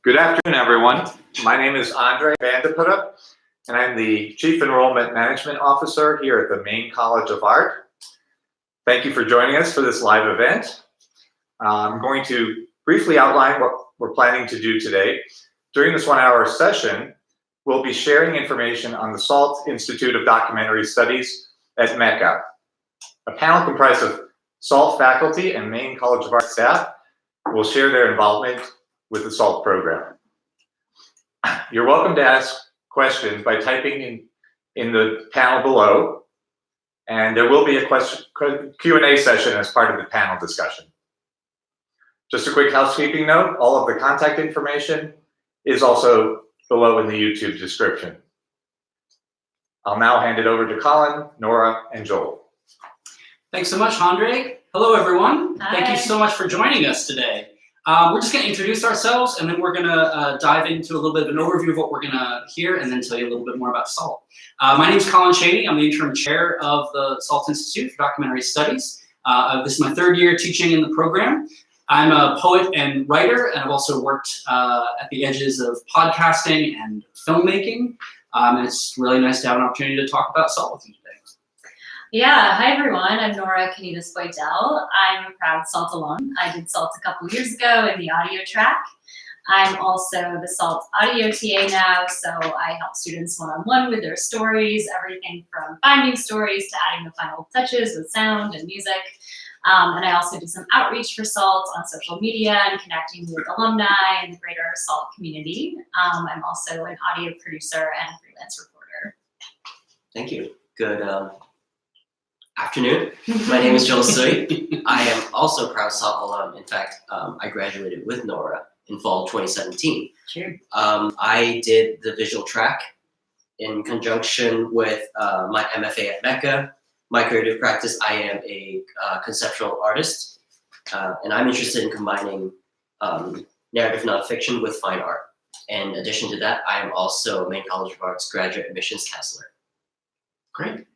Good afternoon, everyone. My name is Andre Vanderputte, and I'm the Chief Enrollment Management Officer here at the Maine College of Art. Thank you for joining us for this live event. I'm going to briefly outline what we're planning to do today. During this 1-hour session, we'll be sharing information on the SALT Institute of Documentary Studies at Mecca. A panel comprised of SALT faculty and Maine College of Art staff will share their involvement with the SALT program. You're welcome to ask questions by typing in the panel below, and there will be a Q&A session as part of the panel discussion. Just a quick housekeeping note, all of the contact information is also below in the YouTube description. I'll now hand it over to Colin, Nora, and Joel. Thanks so much, Andre. Hello, everyone. Hi. Thank you so much for joining us today. We're just going to introduce ourselves, and then we're going to dive into a little bit of an overview of what we're going to hear, and then tell you a little bit more about SALT. My name is Colin Cheney. I'm the interim chair of the SALT Institute for Documentary Studies. This is my third year teaching in the program. I'm a poet and writer, and I've also worked at the edges of podcasting and filmmaking. And it's really nice to have an opportunity to talk about SALT with you today. Yeah, hi everyone. I'm Nora Canitas-Boydell. I'm a proud SALT alum. I did SALT a couple years ago in the audio track. I'm also the SALT audio TA now, so I help students one-on-one with their stories, everything from finding stories to adding the final touches with sound and music. And I also do some outreach for SALT on social media and connecting with alumni and the greater SALT community. I'm also an audio producer and freelance reporter. Thank you. Good afternoon. My name is Joel Sui. I am also a proud SALT alum. In fact, I graduated with Nora in fall 2017. Sure. I did the visual track in conjunction with my MFA at Mecca. My creative practice, I am a conceptual artist, and I'm interested in combining narrative nonfiction with fine art. In addition to that, I am also Maine College of Art's graduate admissions counselor. Great.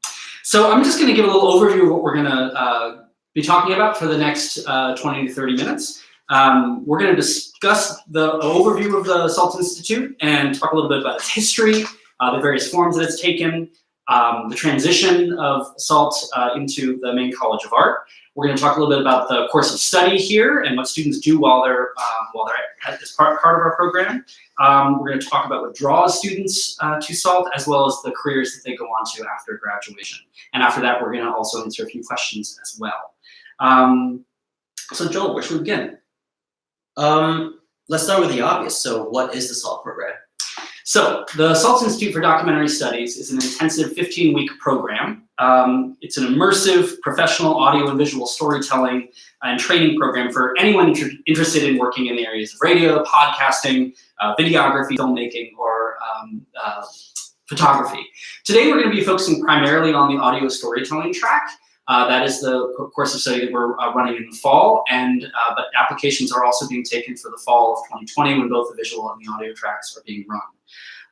So I'm just going to give a little overview of what we're going to be talking about for the next 20 to 30 minutes. We're going to discuss the overview of the SALT Institute and talk a little bit about its history, the various forms that it's taken, the transition of SALT into the Maine College of Art. We're going to talk a little bit about the course of study here and what students do while they're at this part of our program. We're going to talk about what draws students to SALT, as well as the careers that they go on to after graduation. And after that, we're going to also answer a few questions as well. So Joel, where should we begin? Let's start with the obvious. So what is the SALT program? So the SALT Institute for Documentary Studies is an intensive 15-week program. It's an immersive professional audio and visual storytelling and training program for anyone interested in working in the areas of radio, podcasting, videography, filmmaking, or photography. Today we're going to be focusing primarily on the audio storytelling track. That is the course of study that we're running in the fall, and but applications are also being taken for the fall of 2020 when both the visual and the audio tracks are being run.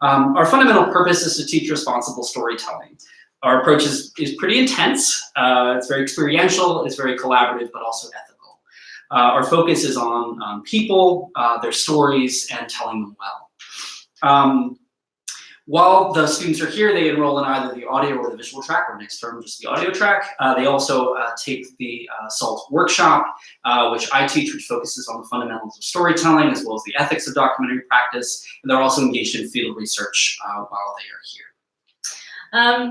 Our fundamental purpose is to teach responsible storytelling. Our approach is pretty intense. It's very experiential, it's very collaborative, but also ethical. Our focus is on people, their stories, and telling them well. While the students are here, they enroll in either the audio or the visual track, or next term just the audio track. They also take the SALT workshop, which I teach, which focuses on the fundamentals of storytelling as well as the ethics of documentary practice. And they're also engaged in field research while they are here.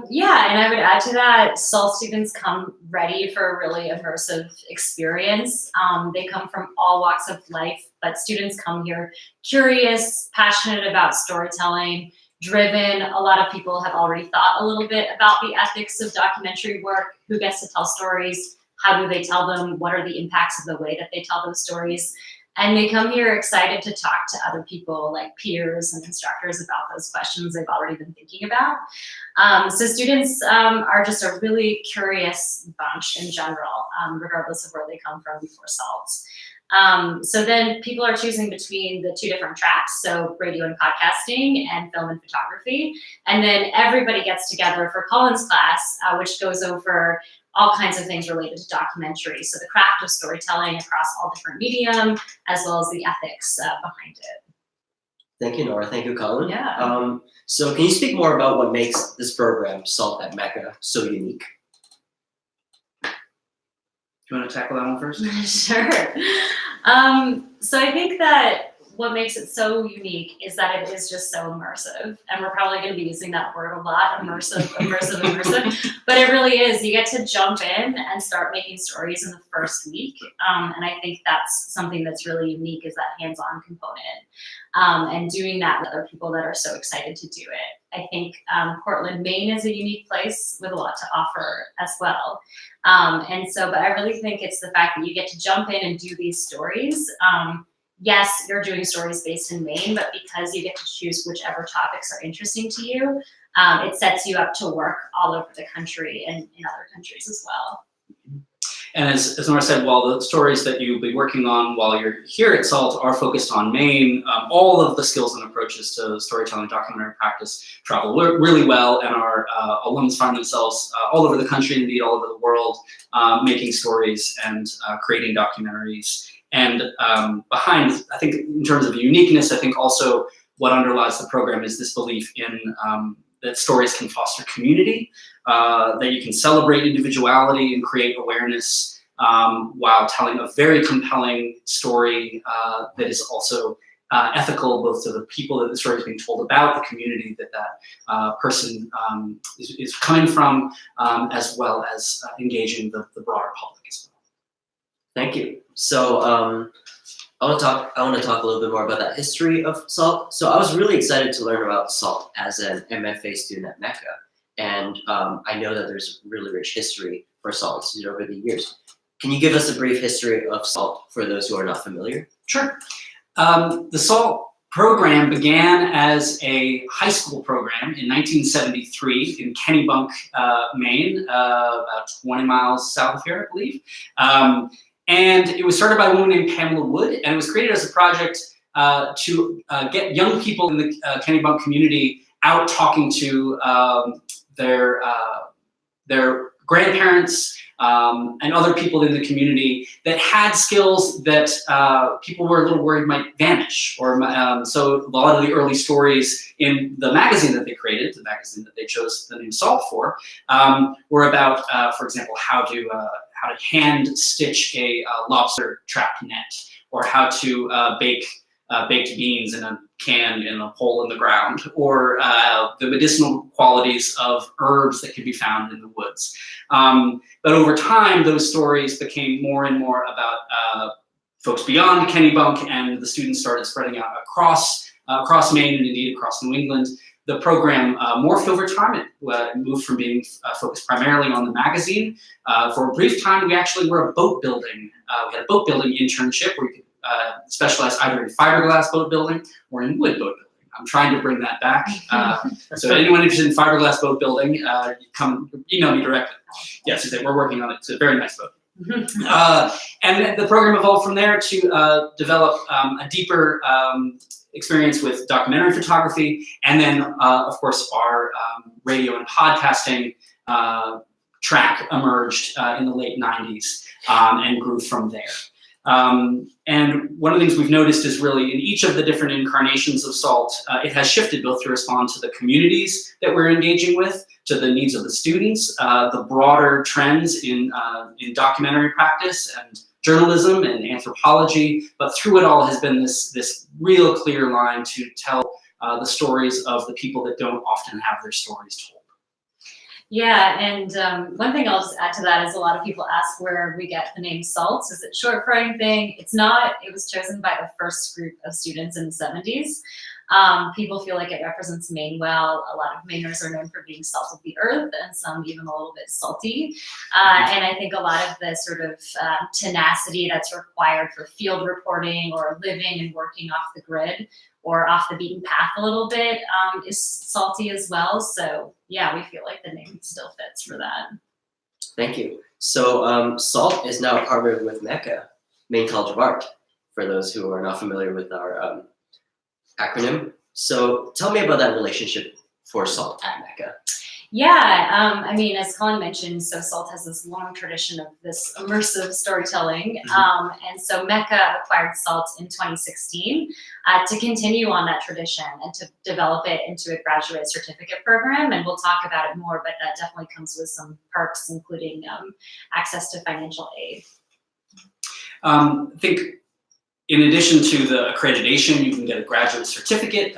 Yeah, and I would add to that, SALT students come ready for a really immersive experience. They come from all walks of life, but students come here curious, passionate about storytelling, driven. A lot of people have already thought a little bit about the ethics of documentary work. Who gets to tell stories? How do they tell them? What are the impacts of the way that they tell those stories? And they come here excited to talk to other people like peers and instructors about those questions they've already been thinking about. So students are just a really curious bunch in general, regardless of where they come from before SALT. So then people are choosing between the two different tracks, so radio and podcasting and film and photography. And then everybody gets together for Colin's class, which goes over all kinds of things related to documentary. So the craft of storytelling across all different medium, as well as the ethics behind it. Thank you, Nora. Thank you, Colin. Yeah. So can you speak more about what makes this program, SALT at Mecca, so unique? Do you want to tackle that one first? Sure. So I think that what makes it so unique is that it is just so immersive. And we're probably going to be using that word a lot, immersive. But it really is. You get to jump in and start making stories in the first week. And I think that's something that's really unique, is that hands-on component. And doing that with other people that are so excited to do it. I think Portland, Maine is a unique place with a lot to offer as well. But I really think it's the fact that you get to jump in and do these stories. Yes, you're doing stories based in Maine, but because you get to choose whichever topics are interesting to you, it sets you up to work all over the country and in other countries as well. And as Nora said, while the stories that you'll be working on while you're here at SALT are focused on Maine, all of the skills and approaches to storytelling, documentary practice travel really well, and our alums find themselves all over the country, indeed all over the world, making stories and creating documentaries. And behind, I think in terms of uniqueness, I think also what underlies the program is this belief in that stories can foster community, that you can celebrate individuality and create awareness while telling a very compelling story that is also ethical, both to the people that the story is being told about, the community that that person is coming from, as well as engaging the broader public as well. Thank you. So I want to talk a little bit more about that history of SALT. So I was really excited to learn about SALT as an MFA student at Mecca, and I know that there's really rich history for SALT over the years. Can you give us a brief history of SALT for those who are not familiar? Sure. The SALT program began as a high school program in 1973 in Kennebunk, Maine, about 20 miles south of here, I believe. And it was started by a woman named Pamela Wood, and it was created as a project to get young people in the Kennebunk community out talking to their grandparents and other people in the community that had skills that people were a little worried might vanish. Or so a lot of the early stories in the magazine that they created, the magazine that they chose the name SALT for, were about, for example, how to hand stitch a lobster trap net, or how to bake baked beans in a can in a hole in the ground, or the medicinal qualities of herbs that can be found in the woods. But over time, those stories became more and more about folks beyond Kennebunk, and the students started spreading out across Maine and indeed across New England. The program morphed over time. It moved from being focused primarily on the magazine. For a brief time, we actually were a boat building. We had a boat building internship where we could specialize either in fiberglass boat building or in wood boat building. I'm trying to bring that back. So anyone interested in fiberglass boat building, come email me directly. Yes, we're working on it. It's a very nice boat. And the program evolved from there to develop a deeper experience with documentary photography, and then of course our radio and podcasting track emerged in the late 90s and grew from there. And one of the things we've noticed is really in each of the different incarnations of SALT, it has shifted both to respond to the communities that we're engaging with, to the needs of the students, the broader trends in documentary practice and journalism and anthropology, but through it all has been this real clear line to tell the stories of the people that don't often have their stories told. Yeah, and one thing I'll just add to that is a lot of people ask where we get the name SALT. Is it short for anything? It's not. It was chosen by the first group of students in the 70s. People feel like it represents Maine well. A lot of Mainers are known for being salt of the earth, and some even a little bit salty. And I think a lot of the sort of tenacity that's required for field reporting or living and working off the grid or off the beaten path a little bit is salty as well. So yeah, we feel like the name still fits for that. Thank you. So SALT is now partnered with Mecca, Maine College of Art, for those who are not familiar with our acronym. So tell me about that relationship for SALT at Mecca. Yeah, I mean, as Colin mentioned, so SALT has this long tradition of this immersive storytelling. And so Mecca acquired SALT in 2016 to continue on that tradition and to develop it into a graduate certificate program. And we'll talk about it more, but that definitely comes with some perks, including access to financial aid. I think in addition to the accreditation, you can get a graduate certificate.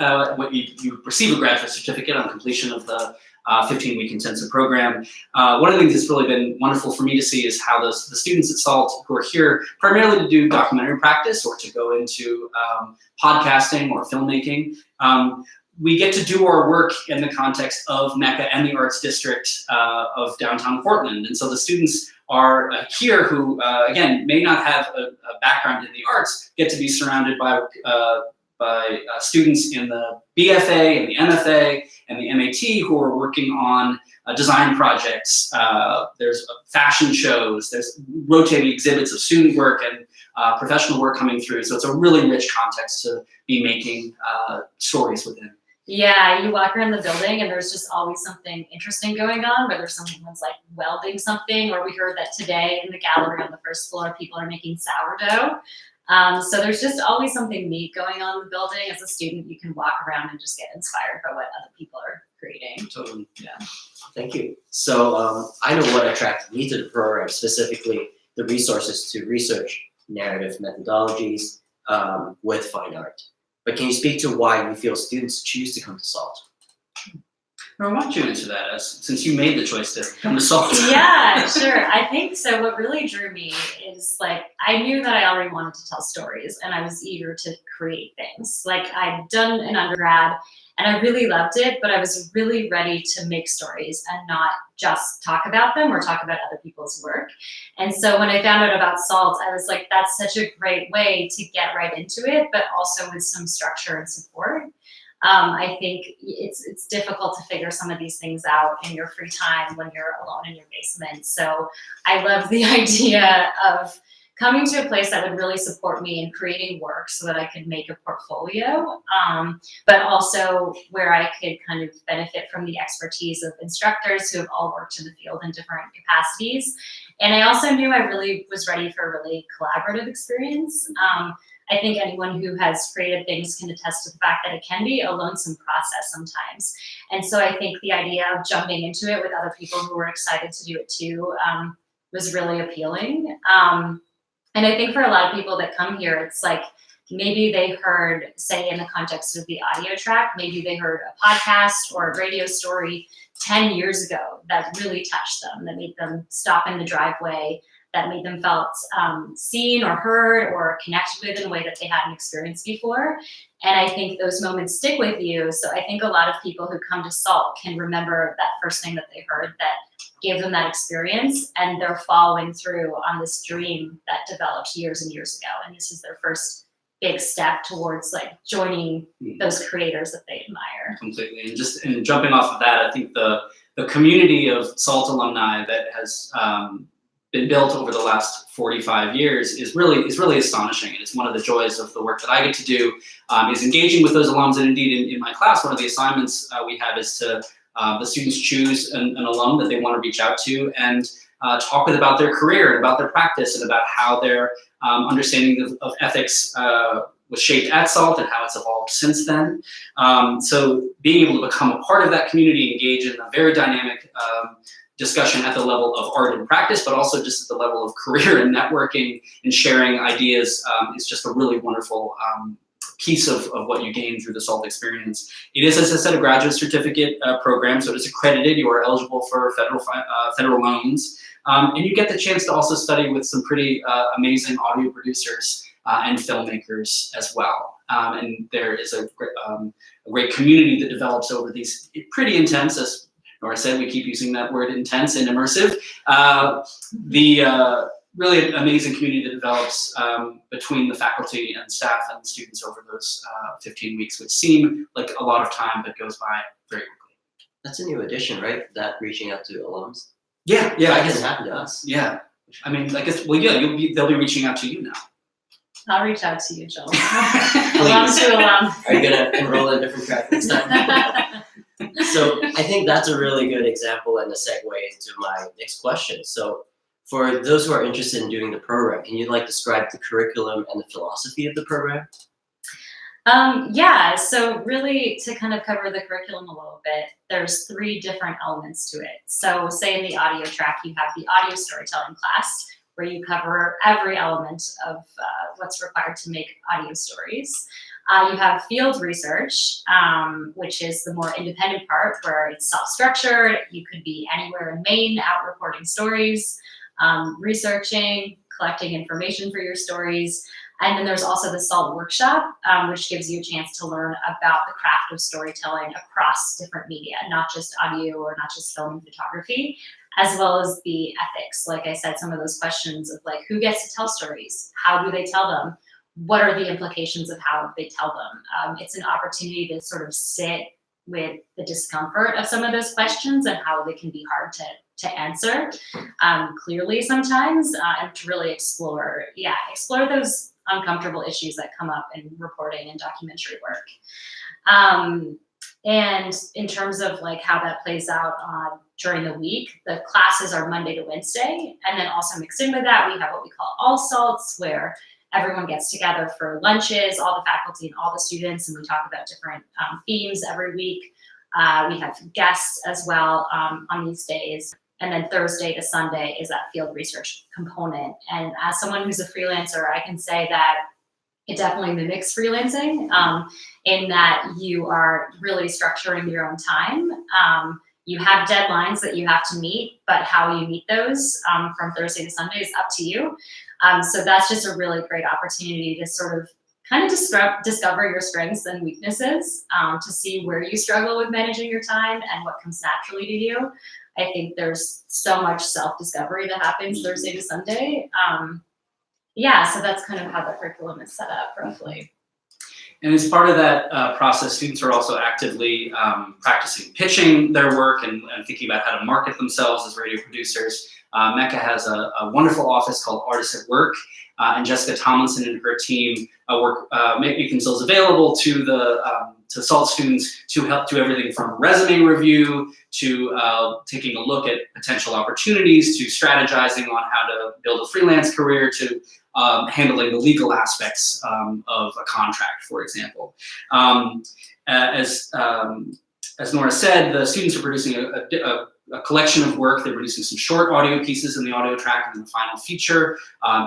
You receive a graduate certificate on completion of the 15-week intensive program. One of the things that's really been wonderful for me to see is how the students at SALT who are here primarily to do documentary practice or to go into podcasting or filmmaking, we get to do our work in the context of Mecca and the Arts District of downtown Portland. And so the students are here who, again, may not have a background in the arts, get to be surrounded by students in the BFA and the MFA and the MAT who are working on design projects. There's fashion shows, there's rotating exhibits of student work and professional work coming through. So it's a really rich context to be making stories within. Yeah, you walk around the building and there's just always something interesting going on, whether someone's like welding something, or we heard that today in the gallery on the first floor, people are making sourdough. So there's just always something neat going on in the building. As a student, you can walk around and just get inspired by what other people are creating. Totally. Yeah. Thank you. So I know what attracted me to the program, specifically the resources to research narrative methodologies with fine art. But can you speak to why you feel students choose to come to SALT? I want you to answer that, since you made the choice to come to SALT. Yeah, sure. I think so. What really drew me is like, I knew that I already wanted to tell stories and I was eager to create things. Like I'd done an undergrad and I really loved it, but I was really ready to make stories and not just talk about them or talk about other people's work. And so when I found out about SALT, I was like, that's such a great way to get right into it, but also with some structure and support. I think it's difficult to figure some of these things out in your free time when you're alone in your basement. So I love the idea of coming to a place that would really support me in creating work so that I could make a portfolio, but also where I could kind of benefit from the expertise of instructors who have all worked in the field in different capacities. And I also knew I really was ready for a really collaborative experience. I think anyone who has created things can attest to the fact that it can be a lonesome process sometimes. And so I think the idea of jumping into it with other people who were excited to do it too was really appealing. And I think for a lot of people that come here, it's like maybe they heard, say in the context of the audio track, maybe they heard a podcast or a radio story 10 years ago that really touched them, that made them stop in the driveway, that made them felt seen or heard or connected with in a way that they hadn't experienced before. And I think those moments stick with you. So I think a lot of people who come to SALT can remember that first thing that they heard that gave them that experience, and they're following through on this dream that developed years and years ago. And this is their first big step towards like joining those creators that they admire. Completely. And jumping off of that, I think the community of SALT alumni that has been built over the last 45 years is really astonishing. And it's one of the joys of the work that I get to do is engaging with those alums. And indeed in my class, one of the assignments we have is to the students choose an alum that they want to reach out to and talk with about their career and about their practice and about how their understanding of ethics was shaped at SALT and how it's evolved since then. So being able to become a part of that community, engage in a very dynamic discussion at the level of art and practice, but also just at the level of career and networking and sharing ideas is just a really wonderful piece of what you gain through the SALT experience. It is, as I said, a graduate certificate program, so it is accredited. You are eligible for federal loans, and you get the chance to also study with some pretty amazing audio producers and filmmakers as well. And there is a great community that develops over these pretty intense, as Nora said, we keep using that word intense and immersive. Really amazing community that develops between the faculty and staff and the students over those 15 weeks, which seem like a lot of time, but goes by very quickly. That's a new addition, right? That reaching out to alums. Yeah, That hasn't happened to us. Yeah, I mean, I guess, well, yeah, they'll be reaching out to you now. I'll reach out to you, Joel. Alum to alum. Are you gonna enroll in a different track next time? So I think that's a really good example and a segue into my next question. So for those who are interested in doing the program, can you like describe the curriculum and the philosophy of the program? Yeah, so really to kind of cover the curriculum a little bit, there's 3 different elements to it. So say in the audio track, you have the audio storytelling class where you cover every element of what's required to make audio stories. You have field research, which is the more independent part where it's self-structured. You could be anywhere in Maine out reporting stories, researching, collecting information for your stories. And then there's also the SALT workshop, which gives you a chance to learn about the craft of storytelling across different media, not just audio or not just film and photography, as well as the ethics. Like I said, some of those questions of like, who gets to tell stories? How do they tell them? What are the implications of how they tell them? It's an opportunity to sort of sit with the discomfort of some of those questions and how they can be hard to answer clearly sometimes, and to really explore those uncomfortable issues that come up in reporting and documentary work. And in terms of like how that plays out during the week, the classes are Monday to Wednesday, and then also mixed in with that, we have what we call all salts, where everyone gets together for lunches, all the faculty and all the students, and we talk about different themes every week. We have guests as well on these days. And then Thursday to Sunday is that field research component. And as someone who's a freelancer, I can say that it definitely mimics freelancing in that you are really structuring your own time. You have deadlines that you have to meet, but how you meet those from Thursday to Sunday is up to you. So that's just a really great opportunity to sort of kind of discover your strengths and weaknesses, to see where you struggle with managing your time and what comes naturally to you. I think there's so much self-discovery that happens Thursday to Sunday. So that's kind of how the curriculum is set up roughly. And as part of that process, students are also actively practicing pitching their work and thinking about how to market themselves as radio producers. Mecca has a wonderful office called Artists at Work, and Jessica Tomlinson and her team work making themselves available to SALT students to help do everything from resume review to taking a look at potential opportunities, to strategizing on how to build a freelance career, to handling the legal aspects of a contract, for example. As Nora said, the students are producing a collection of work. They're producing some short audio pieces in the audio track and then the final feature.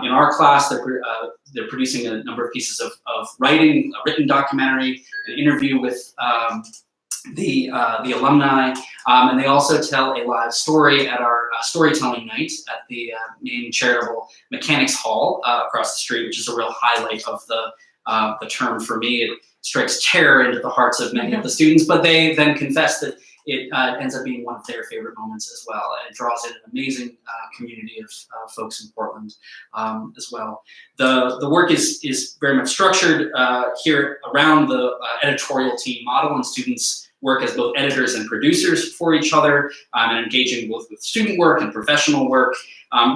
In our class, they're producing a number of pieces of writing, a written documentary, an interview with the alumni, and they also tell a live story at our storytelling night at the Maine Charitable Mechanics Hall across the street, which is a real highlight of the term for me. It strikes terror into the hearts of many of the students, but they then confess that it ends up being one of their favorite moments as well. And it draws in an amazing community of folks in Portland as well. The work is very much structured here around the editorial team model, and students work as both editors and producers for each other, and engaging both with student work and professional work,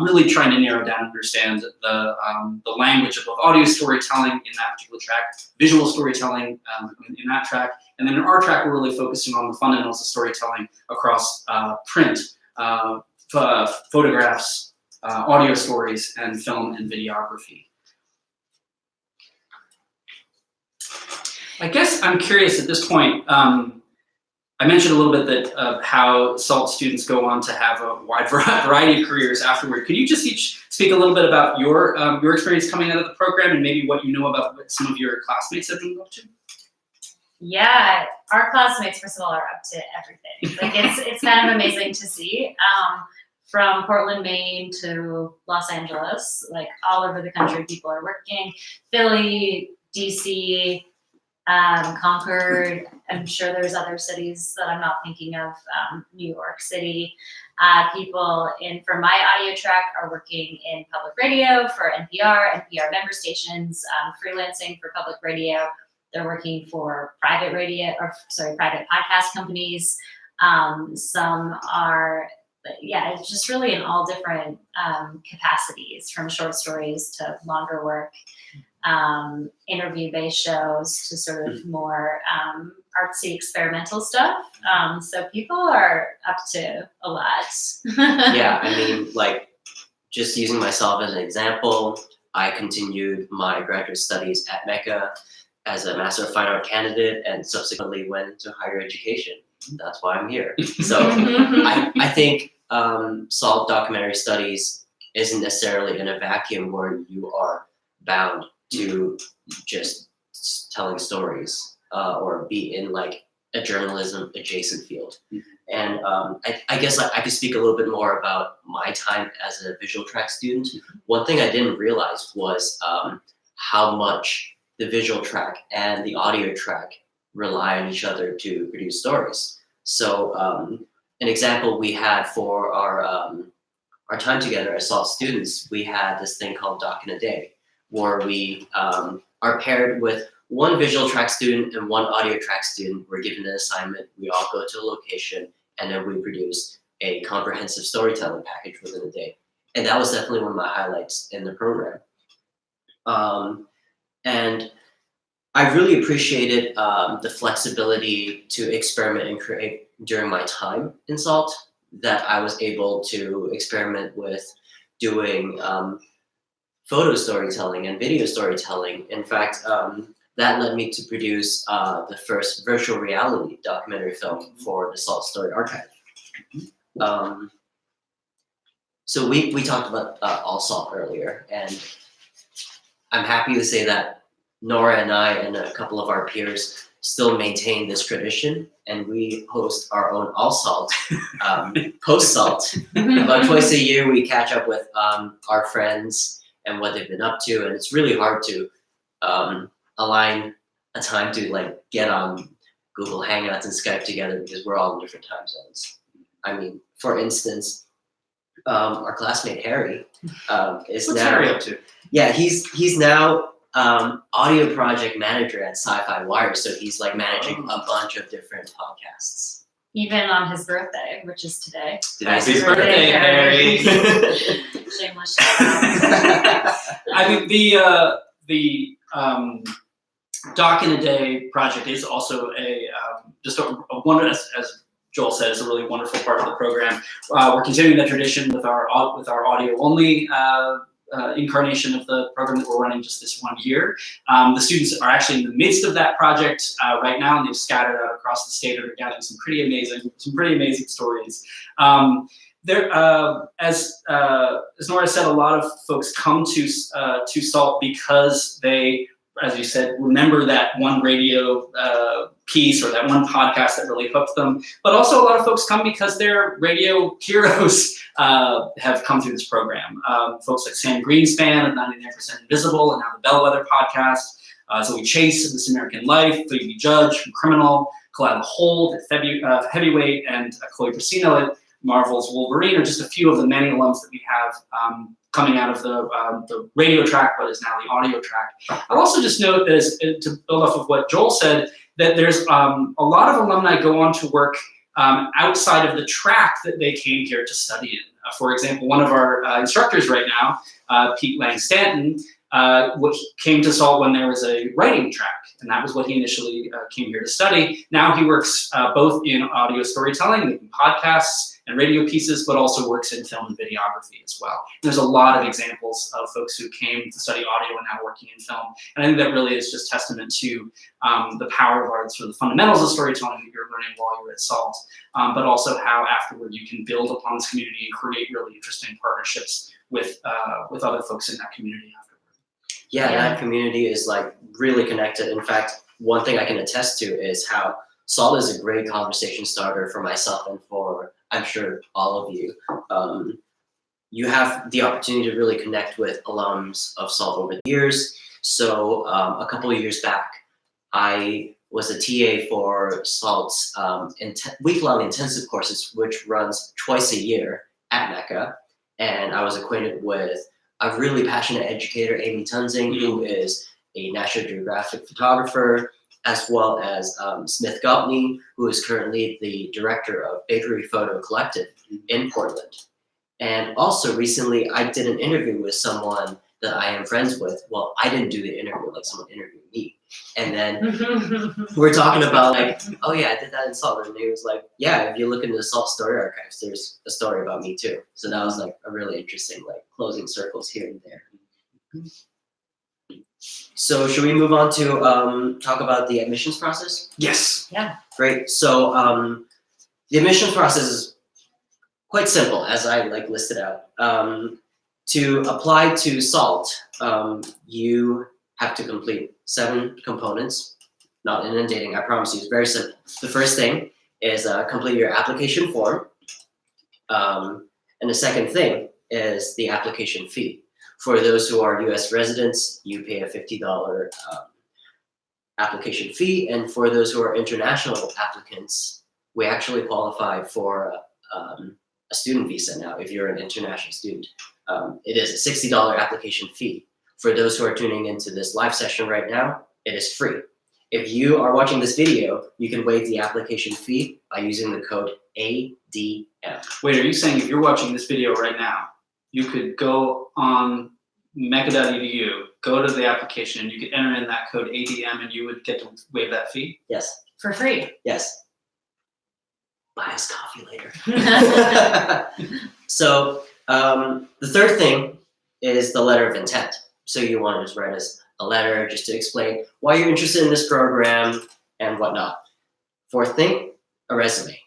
really trying to narrow down and understand the language of both audio storytelling in that particular track, visual storytelling in that track, and then in our track, we're really focusing on the fundamentals of storytelling across print, photographs, audio stories, and film and videography. I guess I'm curious at this point, I mentioned a little bit that how SALT students go on to have a wide variety of careers afterward. Could you just each speak a little bit about your experience coming out of the program and maybe what you know about what some of your classmates have been up to? Yeah, our classmates, first of all, are up to everything. Like it's kind of amazing to see. From Portland, Maine to Los Angeles, like all over the country, people are working. Philly, DC, Concord. I'm sure there's other cities that I'm not thinking of. New York City. People from my audio track are working in public radio for NPR member stations, freelancing for public radio. They're working for private podcast companies. Some are, it's just really in all different capacities, from short stories to longer work. interview-based shows to sort of more artsy experimental stuff. So people are up to a lot. Yeah, I mean, like, just using myself as an example, I continued my graduate studies at Mecca as a Master of Fine Art candidate and subsequently went to higher education. That's why I'm here. So I think SALT documentary studies isn't necessarily in a vacuum where you are bound to just telling stories or be in like a journalism adjacent field. And I guess I could speak a little bit more about my time as a visual track student. One thing I didn't realize was how much the visual track and the audio track rely on each other to produce stories. So an example we had for our time together as SALT students, we had this thing called Doc in a Day, where we are paired with one visual track student and one audio track student. We're given an assignment, we all go to a location, and then we produce a comprehensive storytelling package within a day. And that was definitely one of my highlights in the program. And I really appreciated the flexibility to experiment and create during my time in SALT, that I was able to experiment with doing photo storytelling and video storytelling. In fact, that led me to produce the first virtual reality documentary film for the SALT Story Archive. So we talked about All SALT earlier, and I'm happy to say that Nora and I and a couple of our peers still maintain this tradition, and we host our own All SALT post-SALT. About twice a year, we catch up with our friends and what they've been up to, and it's really hard to align a time to like get on Google Hangouts and Skype together because we're all in different time zones. I mean, for instance, our classmate Harry is What's now Harry up to? Yeah, he's now audio project manager at Sci-Fi Wire, so he's like managing a bunch of different podcasts. Even on his birthday, which is today. Happy birthday, Harry! Shameless shout out. I mean, the Doc in a Day project is also just a wonder, as Joel said, is a really wonderful part of the program. We're continuing that tradition with our audio only incarnation of the program that we're running just this 1 year. The students are actually in the midst of that project right now, and they've scattered out across the state and are gathering some pretty amazing stories. As Nora said, a lot of folks come to SALT because they, as you said, remember that one radio piece or that one podcast that really hooked them. But also a lot of folks come because their radio heroes have come through this program. Folks like Sam Greenspan of 99% Invisible and now the Bellwether podcast, Zoe Chase of This American Life, Phoebe Judge from Criminal, Kalila Hold at Heavyweight, and Chloe Brasino at Marvel's Wolverine are just a few of the many alums that we have coming out of the radio track, but is now the audio track. I'll also just note that, to build off of what Joel said, that there's a lot of alumni go on to work outside of the track that they came here to study in. For example, one of our instructors right now, Pete Lang-Stanton, came to SALT when there was a writing track, and that was what he initially came here to study. Now he works both in audio storytelling, making podcasts and radio pieces, but also works in film and videography as well. And there's a lot of examples of folks who came to study audio and now working in film. And I think that really is just testament to the power of art, sort of the fundamentals of storytelling that you're learning while you're at SALT, but also how afterward you can build upon this community and create really interesting partnerships with other folks in that community afterward. Yeah, that community is like really connected. In fact, one thing I can attest to is how SALT is a great conversation starter for myself and for, I'm sure, all of you. You have the opportunity to really connect with alums of SALT over the years. So a couple of years back, I was a TA for SALT's week-long intensive courses, which runs twice a year at Mecca. And I was acquainted with a really passionate educator, Amy Tunzing, who is a National Geographic photographer, as well as Smith Gopney, who is currently the director of Bakery Photo Collective in Portland. And also recently, I did an interview with someone that I am friends with, well, I didn't do the interview, like someone interviewed me. And then we're talking about like, oh yeah, I did that in SALT. And he was like, yeah, if you look into the SALT story archives, there's a story about me too. So that was like a really interesting, like closing circles here and there. So should we move on to talk about the admissions process? Yes. Great. So the admissions process is quite simple, as I like listed out. To apply to SALT, you have to complete 7 components. Not inundating, I promise you, it's very simple. The first thing is complete your application form. And the second thing is the application fee. For those who are US residents, you pay a $50 application fee. And for those who are international applicants, we actually qualify for a student visa now if you're an international student. It is a $60 application fee. For those who are tuning into this live session right now, it is free. If you are watching this video, you can waive the application fee by using the code ADM. Wait, are you saying if you're watching this video right now, you could go on meca.edu, go to the application, and you could enter in that code ADM and you would get to waive that fee? Yes, For free. yes. Buy us coffee later. So the third thing is the letter of intent. So you want to just write us a letter just to explain why you're interested in this program and whatnot. Fourth thing, a resume.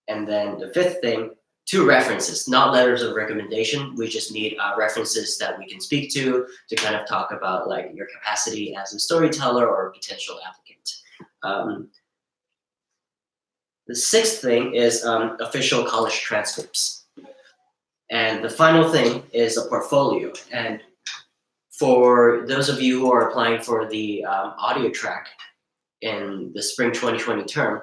And then the fifth thing, 2 references, not letters of recommendation. We just need references that we can speak to kind of talk about like your capacity as a storyteller or a potential applicant. The 6th thing is official college transcripts. And the final thing is a portfolio. And for those of you who are applying for the audio track in the spring 2020 term,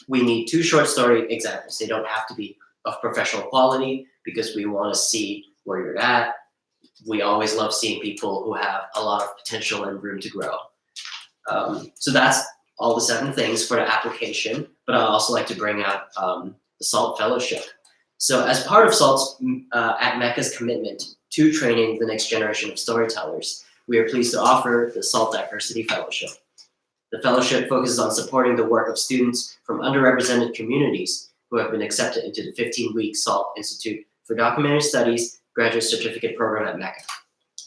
we need 2 short story examples. They don't have to be of professional quality because we want to see where you're at. We always love seeing people who have a lot of potential and room to grow. So that's all the 7 things for the application, but I'd also like to bring out the SALT Fellowship. So as part of SALT's at Mecca's commitment to training the next generation of storytellers, we are pleased to offer the SALT Diversity Fellowship. The fellowship focuses on supporting the work of students from underrepresented communities who have been accepted into the 15-week SALT Institute for Documentary Studies graduate certificate program at Mecca.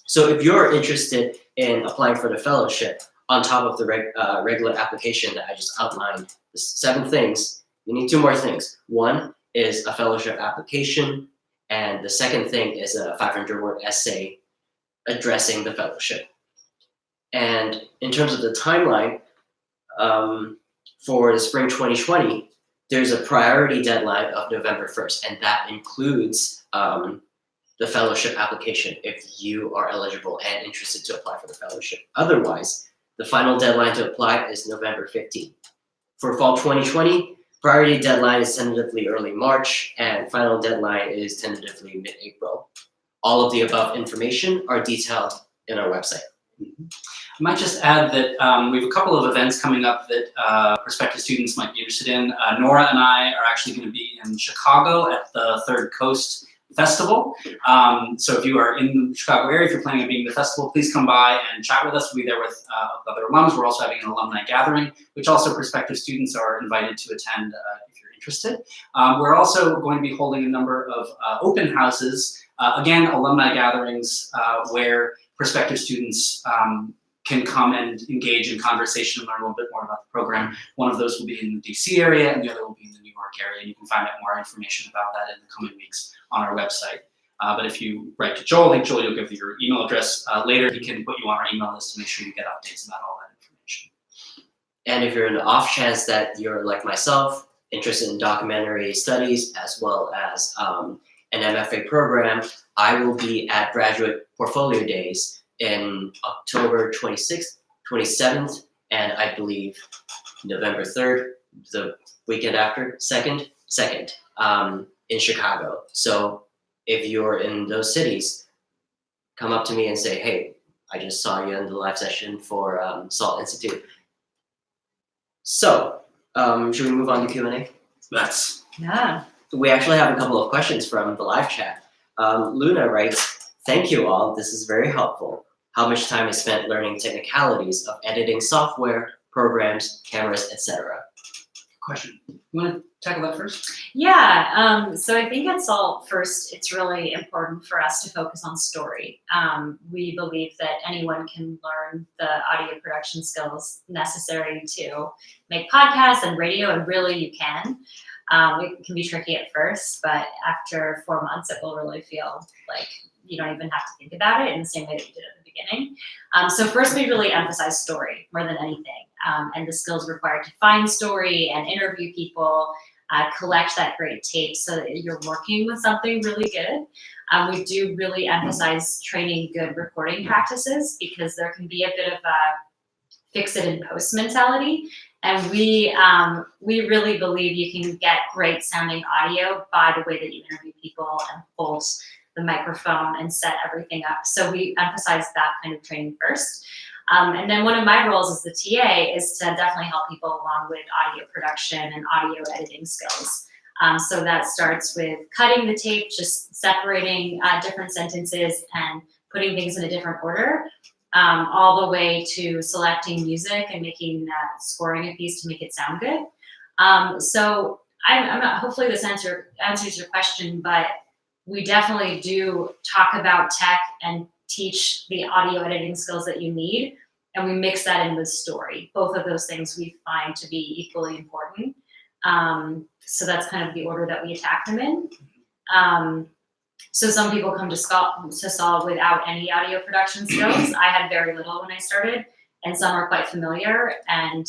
So if you're interested in applying for the fellowship, on top of the regular application that I just outlined, the 7 things, you need 2 more things. 1 is a fellowship application, and the second thing is a 500-word essay addressing the fellowship. And in terms of the timeline, for the spring 2020, there's a priority deadline of November 1st, and that includes the fellowship application if you are eligible and interested to apply for the fellowship. Otherwise, the final deadline to apply is November 15th. For fall 2020, priority deadline is tentatively early March, and final deadline is tentatively mid-April. All of the above information are detailed in our website. I might just add that we have a couple of events coming up that prospective students might be interested in. Nora and I are actually going to be in Chicago at the Third Coast Festival. So if you are in the Chicago area, if you're planning on being at the festival, please come by and chat with us. We'll be there with other alums. We're also having an alumni gathering, which also prospective students are invited to attend if you're interested. We're also going to be holding a number of open houses, again, alumni gatherings where prospective students can come and engage in conversation and learn a little bit more about the program. One of those will be in the DC area and the other will be in the New York area. And you can find out more information about that in the coming weeks on our website. But if you write to Joel, I think Joel, you'll give your email address later. He can put you on our email list to make sure you get updates about all that information. And if you're in the off chance that you're like myself, interested in documentary studies as well as an MFA program, I will be at Graduate Portfolio Days in October 26th, 27th, and I believe November 3rd, the weekend after, 2nd, in Chicago. So if you're in those cities, come up to me and say, hey, I just saw you in the live session for SALT Institute. So, should we move on to Q&A? That's Yeah. We actually have a couple of questions from the live chat. Luna writes, Thank you all. This is very helpful. How much time is spent learning technicalities of editing software, programs, cameras, etc.? Question. You want to tackle that first? Yeah, so I think at SALT, first, it's really important for us to focus on story. We believe that anyone can learn the audio production skills necessary to make podcasts and radio, and really you can. It can be tricky at first, but after 4 months, it will really feel like you don't even have to think about it in the same way that you did at the beginning. So first, we really emphasize story more than anything, and the skills required to find story and interview people, collect that great tape so that you're working with something really good. We do really emphasize training good recording practices because there can be a bit of a fix it in post mentality. And we really believe you can get great sounding audio by the way that you interview people and hold the microphone and set everything up. So we emphasize that kind of training first. And then one of my roles as the TA is to definitely help people along with audio production and audio editing skills. So that starts with cutting the tape, just separating different sentences and putting things in a different order, all the way to selecting music and making scoring a piece to make it sound good. So I'm not, hopefully this answers your question, but we definitely do talk about tech and teach the audio editing skills that you need, and we mix that in with story. Both of those things we find to be equally important. So that's kind of the order that we attack them in. So some people come to SALT without any audio production skills. I had very little when I started, and some are quite familiar, and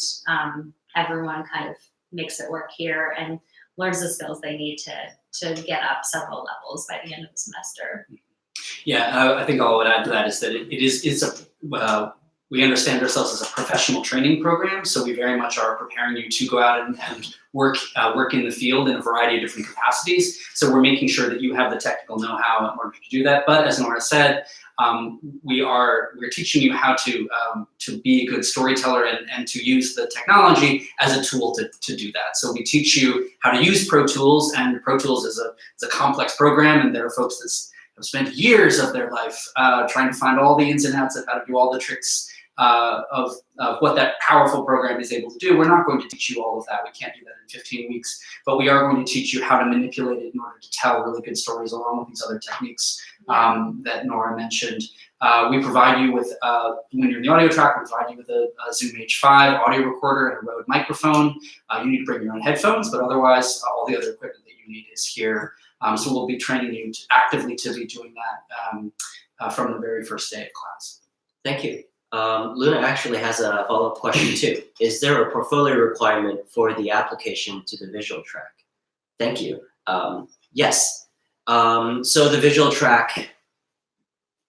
everyone kind of makes it work here and learns the skills they need to get up several levels by the end of the semester. Yeah, I think all I would add to that is that we understand ourselves as a professional training program, so we very much are preparing you to go out and work in the field in a variety of different capacities. So we're making sure that you have the technical know-how in order to do that. But as Nora said, we're teaching you how to be a good storyteller and to use the technology as a tool to do that. So we teach you how to use Pro Tools, and Pro Tools is a complex program, and there are folks that have spent years of their life trying to find all the ins and outs of how to do all the tricks of what that powerful program is able to do. We're not going to teach you all of that. We can't do that in 15 weeks, but we are going to teach you how to manipulate it in order to tell really good stories along with these other techniques that Nora mentioned. We provide you with, when you're in the audio track, we provide you with a Zoom H5 audio recorder and a Rode microphone. You need to bring your own headphones, but otherwise all the other equipment that you need is here. So we'll be training you actively to be doing that from the very first day of class. Thank you. Luna actually has a follow-up question too. Is there a portfolio requirement for the application to the visual track? Thank you. Yes. So the visual track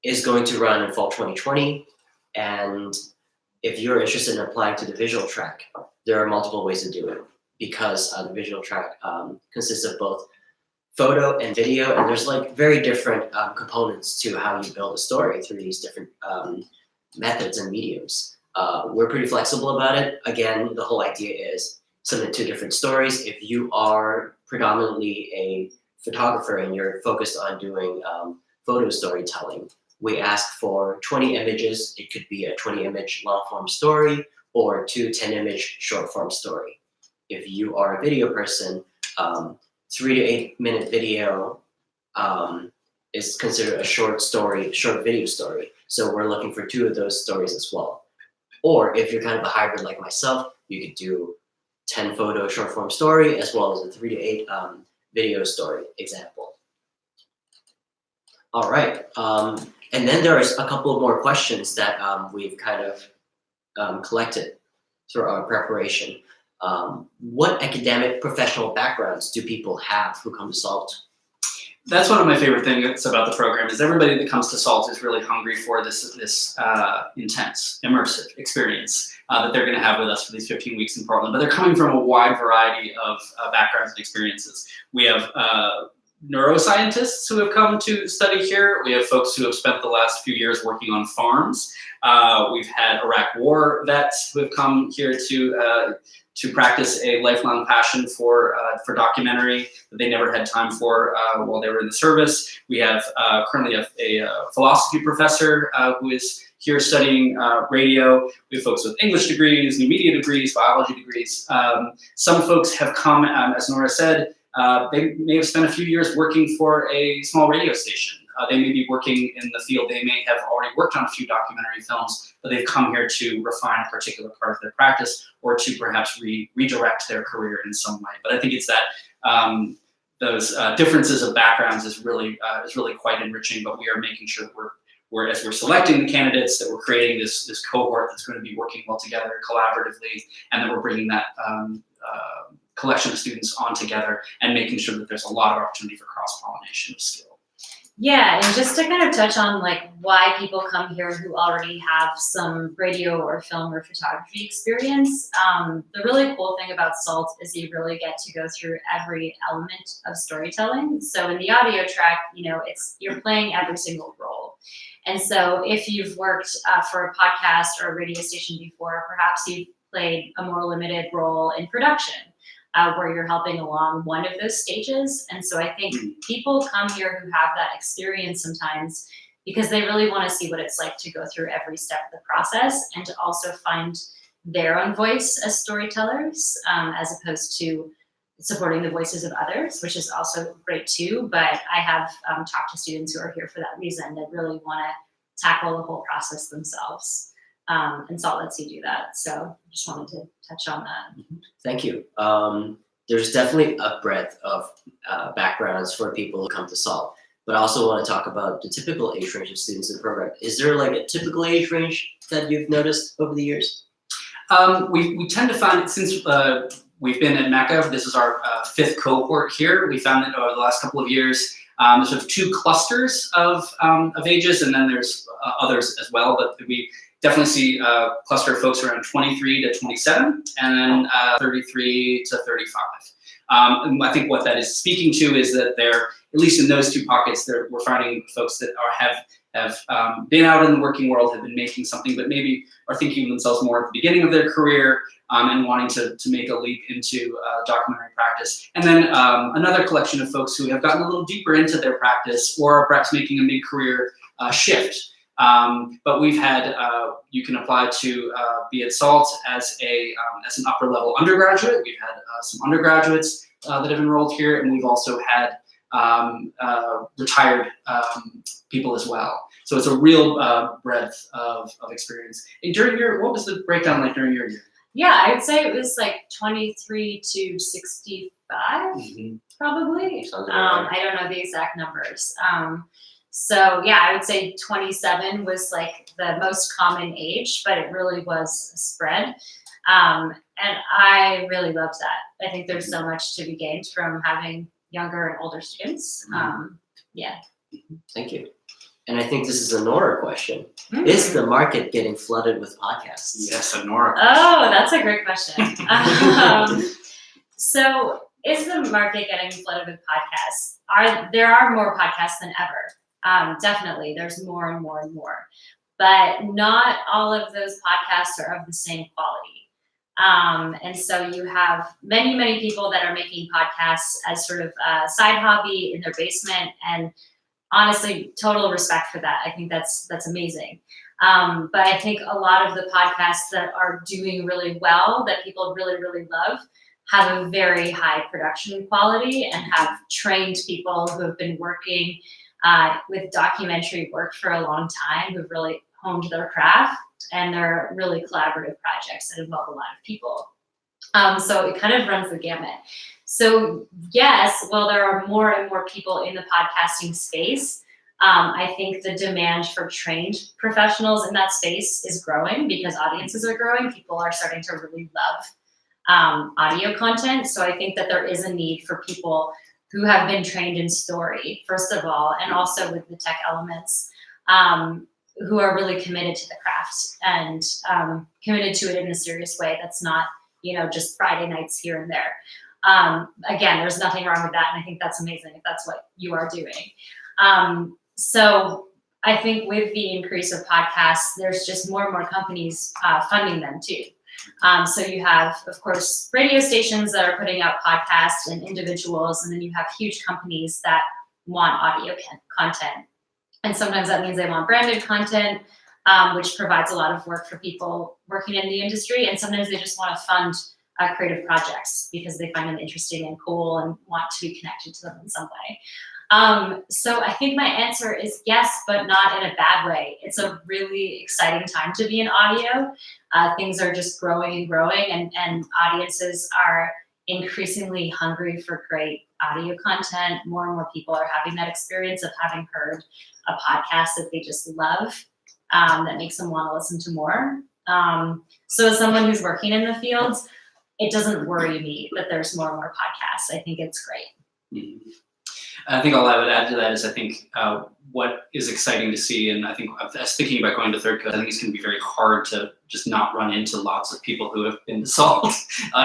is going to run in fall 2020. And if you're interested in applying to the visual track, there are multiple ways to do it because the visual track consists of both photo and video, and there's like very different components to how you build a story through these different methods and mediums. We're pretty flexible about it. Again, the whole idea is submit 2 different stories. If you are predominantly a photographer and you're focused on doing photo storytelling, we ask for 20 images. It could be a 20-image long-form story or 2 10-image short-form story. If you are a video person, 3 to 8 minute video is considered a short video story. So we're looking for 2 of those stories as well. Or if you're kind of a hybrid like myself, you could do 10 photo short form story as well as a 3 to 8 video story example. All right, and then there's a couple of more questions that we've kind of collected through our preparation. What academic professional backgrounds do people have who come to SALT? That's one of my favorite things about the program is everybody that comes to SALT is really hungry for this intense, immersive experience that they're going to have with us for these 15 weeks in Portland. But they're coming from a wide variety of backgrounds and experiences. We have neuroscientists who have come to study here. We have folks who have spent the last few years working on farms. We've had Iraq War vets who have come here to practice a lifelong passion for documentary that they never had time for while they were in the service. We have currently a philosophy professor who is here studying radio. We have folks with English degrees, new media degrees, biology degrees. Some folks have come, as Nora said, they may have spent a few years working for a small radio station. They may be working in the field. They may have already worked on a few documentary films, but they've come here to refine a particular part of their practice or to perhaps redirect their career in some way. But I think it's that those differences of backgrounds is really quite enriching. But we are making sure that as we're selecting the candidates, that we're creating this cohort that's going to be working well together collaboratively, and that we're bringing that collection of students on together and making sure that there's a lot of opportunity for cross-pollination of skill. Yeah, and just to kind of touch on like why people come here who already have some radio or film or photography experience, the really cool thing about SALT is you really get to go through every element of storytelling. So in the audio track, you're playing every single role. And so if you've worked for a podcast or a radio station before, perhaps you've played a more limited role in production. Where you're helping along one of those stages. And so I think people come here who have that experience sometimes because they really want to see what it's like to go through every step of the process and to also find their own voice as storytellers, as opposed to supporting the voices of others, which is also great too. But I have talked to students who are here for that reason, that really want to tackle the whole process themselves. And SALT lets you do that. So I just wanted to touch on that. Thank you. There's definitely a breadth of backgrounds for people who come to SALT, but I also want to talk about the typical age range of students in the program. Is there like a typical age range that you've noticed over the years? We tend to find, since we've been at Mecca, this is our fifth cohort here, we found that over the last couple of years, there's sort of two clusters of ages, and then there's others as well, but we definitely see a cluster of folks around 23 to 27, and then 33 to 35. And I think what that is speaking to is that they're, at least in those two pockets, we're finding folks that have been out in the working world, have been making something, but maybe are thinking of themselves more at the beginning of their career and wanting to make a leap into documentary practice. And then another collection of folks who have gotten a little deeper into their practice or are perhaps making a mid-career shift. But we've had, you can apply to be at SALT as an upper level undergraduate. We've had some undergraduates that have enrolled here, and we've also had retired people as well. So it's a real breadth of experience. And what was the breakdown like during your year? Yeah, I'd say it was like 23 to 65, probably. I don't know the exact numbers. So yeah, I would say 27 was like the most common age, but it really was a spread. And I really loved that. I think there's so much to be gained from having younger and older students. Yeah. Thank you. And I think this is a Nora question. Is the market getting flooded with podcasts? Yes, a Nora question. Oh, that's a great question. So is the market getting flooded with podcasts? There are more podcasts than ever. Definitely, there's more and more and more. But not all of those podcasts are of the same quality. And so you have many, many people that are making podcasts as sort of a side hobby in their basement, and honestly, total respect for that. I think that's amazing. But I think a lot of the podcasts that are doing really well, that people really, really love, have a very high production quality and have trained people who have been working with documentary work for a long time, who've really honed their craft, and they're really collaborative projects that involve a lot of people. So it kind of runs the gamut. So yes, while there are more and more people in the podcasting space, I think the demand for trained professionals in that space is growing because audiences are growing. People are starting to really love audio content. So I think that there is a need for people who have been trained in story, first of all, and also with the tech elements, who are really committed to the craft and committed to it in a serious way that's not, just Friday nights here and there. Again, there's nothing wrong with that, and I think that's amazing if that's what you are doing. So I think with the increase of podcasts, there's just more and more companies funding them too. So you have, of course, radio stations that are putting out podcasts and individuals, and then you have huge companies that want audio content. And sometimes that means they want branded content, which provides a lot of work for people working in the industry. And sometimes they just want to fund creative projects because they find them interesting and cool and want to be connected to them in some way. So I think my answer is yes, but not in a bad way. It's a really exciting time to be in audio. Things are just growing and growing, and audiences are increasingly hungry for great audio content. More and more people are having that experience of having heard a podcast that they just love, that makes them want to listen to more. So as someone who's working in the fields, it doesn't worry me that there's more and more podcasts. I think it's great. Mm-hmm. I think all I would add to that is I think what is exciting to see, and I think I was thinking about going to third coast, I think it's going to be very hard to just not run into lots of people who have been to SALT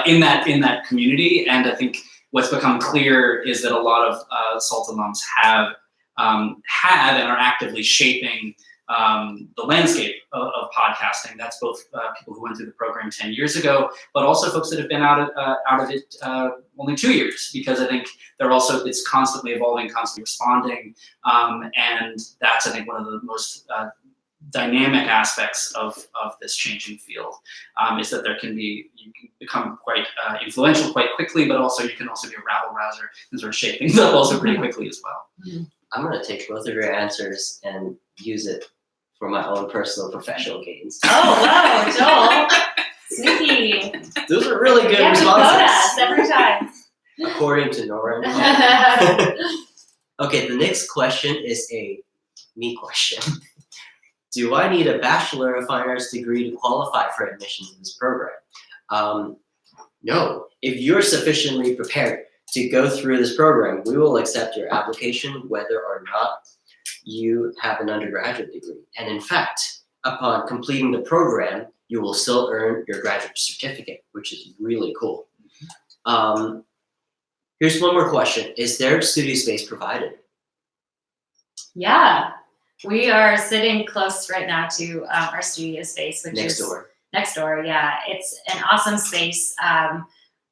in that community. And I think what's become clear is that a lot of SALT alums have had and are actively shaping the landscape of podcasting. That's both people who went through the program 10 years ago, but also folks that have been out of it only 2 years, because I think it's constantly evolving, constantly responding, and that's, I think, one of the most dynamic aspects of this changing field, is that you can become quite influential quite quickly, but also you can also be a rabble-rouser and sort of shape things up also pretty quickly as well. Mm-hmm. I'm going to take both of your answers and use it for my own personal professional gains. Oh, wow, Joel. Sneaky. Those are really good Yeah, responses. every time. According to Nora. Okay, the next question is a me question. Do I need a Bachelor of Fine Arts degree to qualify for admission to this program? No. If you're sufficiently prepared to go through this program, we will accept your application whether or not you have an undergraduate degree. And in fact, upon completing the program, you will still earn your graduate certificate, which is really cool. Here's one more question. Is there studio space provided? Yeah, we are sitting close right now to our studio space, which Next is door. Next door, yeah. It's an awesome space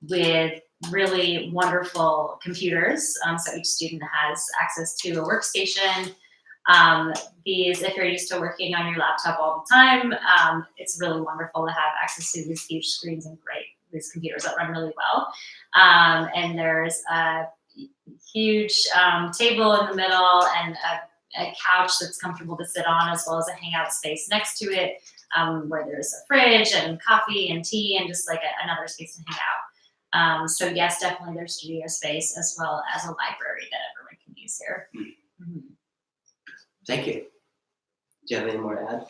with really wonderful computers. So each student has access to a workstation. If you're used to working on your laptop all the time, it's really wonderful to have access to these huge screens and these computers that run really well. And there's a huge table in the middle and a couch that's comfortable to sit on, as well as a hangout space next to it, where there's a fridge and coffee and tea and just like another space to hang out. So yes, definitely there's studio space as well as a library that everyone can use here. Mm-hmm. Thank you. Do you have any more to add?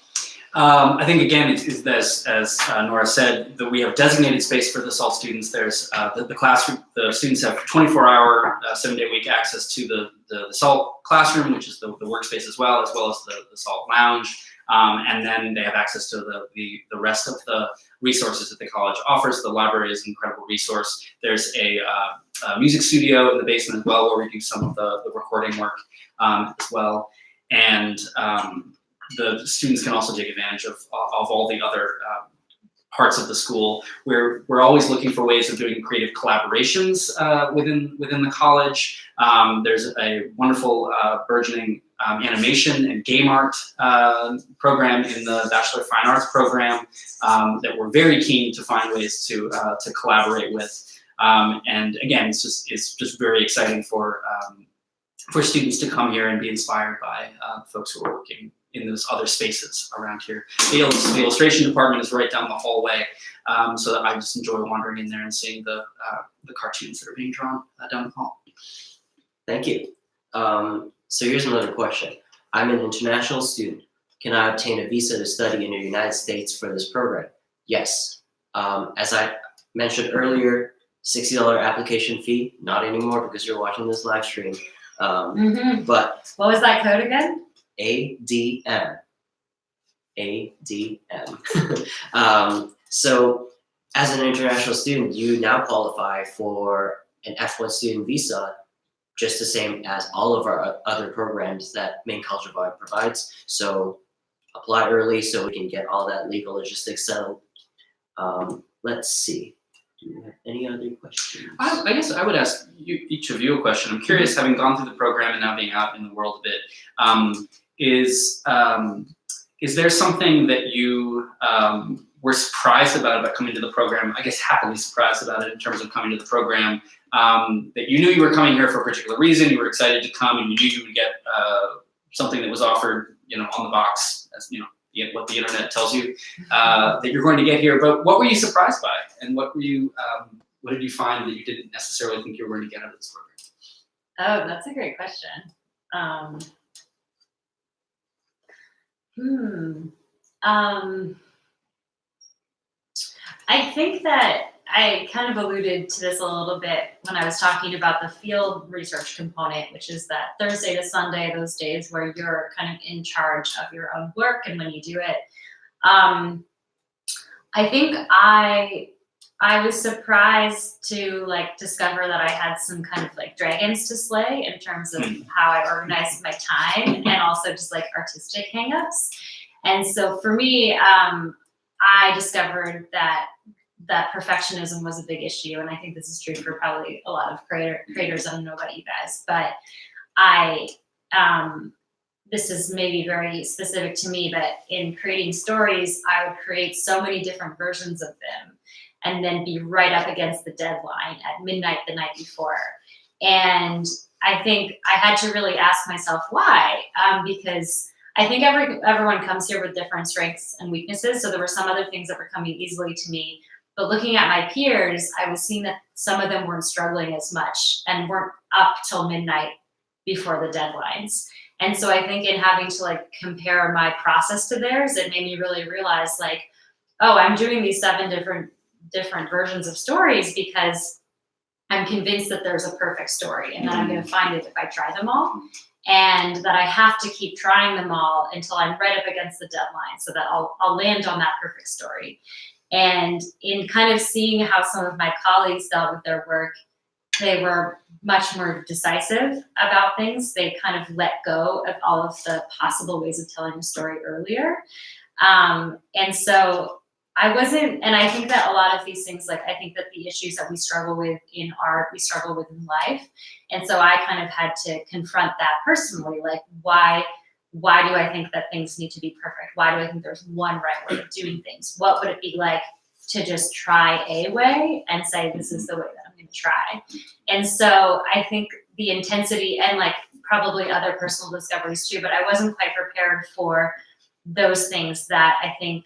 I think again, it's as Nora said, that we have designated space for the SALT students. There's the classroom. The students have 24-hour, 7-day-a-week access to the SALT classroom, which is the workspace as well as the SALT lounge, and then they have access to the rest of the resources that the college offers. The library is an incredible resource. There's a music studio in the basement as well, where we do some of the recording work as well. And the students can also take advantage of all the other parts of the school. We're always looking for ways of doing creative collaborations within the college. There's a wonderful burgeoning animation and game art program in the Bachelor of Fine Arts program that we're very keen to find ways to collaborate with. And again, it's just very exciting for students to come here and be inspired by folks who are working in those other spaces around here. The illustration department is right down the hallway, so that I just enjoy wandering in there and seeing the cartoons that are being drawn down the hall. Thank you. So here's another question. I'm an international student. Can I obtain a visa to study in the United States for this program? Yes. As I mentioned earlier, $60 application fee, not anymore because you're watching this live stream. But what was that code again? ADM. So as an international student, you now qualify for an F1 student visa, just the same as all of our other programs that Maine College of Art provides. So apply early so we can get all that legal logistics settled. Let's see. Do you have any other questions? I guess I would ask each of you a question. I'm curious, having gone through the program and now being out in the world a bit, is there something that you were surprised about coming to the program? I guess happily surprised about it in terms of coming to the program, that you knew you were coming here for a particular reason, you were excited to come, and you knew you would get something that was offered, on the box, as what the internet tells you that you're going to get here. But what were you surprised by, and what did you find that you didn't necessarily think you were going to get out of this program? Oh, that's a great question. I think that I kind of alluded to this a little bit when I was talking about the field research component, which is that Thursday to Sunday, those days where you're kind of in charge of your own work and when you do it. I think I was surprised to discover that I had some kind of dragons to slay in terms of how I organized my time and also just artistic hangups. And so for me, I discovered that perfectionism was a big issue, and I think this is true for probably a lot of creators. I don't know about you guys, but this is maybe very specific to me, but in creating stories, I would create so many different versions of them and then be right up against the deadline at midnight the night before. And I think I had to really ask myself why, because I think everyone comes here with different strengths and weaknesses. So there were some other things that were coming easily to me. But looking at my peers, I was seeing that some of them weren't struggling as much and weren't up till midnight before the deadlines. And so I think in having to compare my process to theirs, it made me really realize oh, I'm doing these 7 different versions of stories because I'm convinced that there's a perfect story and that I'm going to find it if I try them all. And that I have to keep trying them all until I'm right up against the deadline so that I'll land on that perfect story. And in kind of seeing how some of my colleagues dealt with their work, they were much more decisive about things. They kind of let go of all of the possible ways of telling a story earlier. And so I wasn't, and I think that a lot of these things, I think that the issues that we struggle with in art, we struggle with in life. And so I kind of had to confront that personally, why do I think that things need to be perfect? Why do I think there's one right way of doing things? What would it be like to just try a way and say, this is the way that I'm going to try? And so I think the intensity and probably other personal discoveries too, but I wasn't quite prepared for those things that I think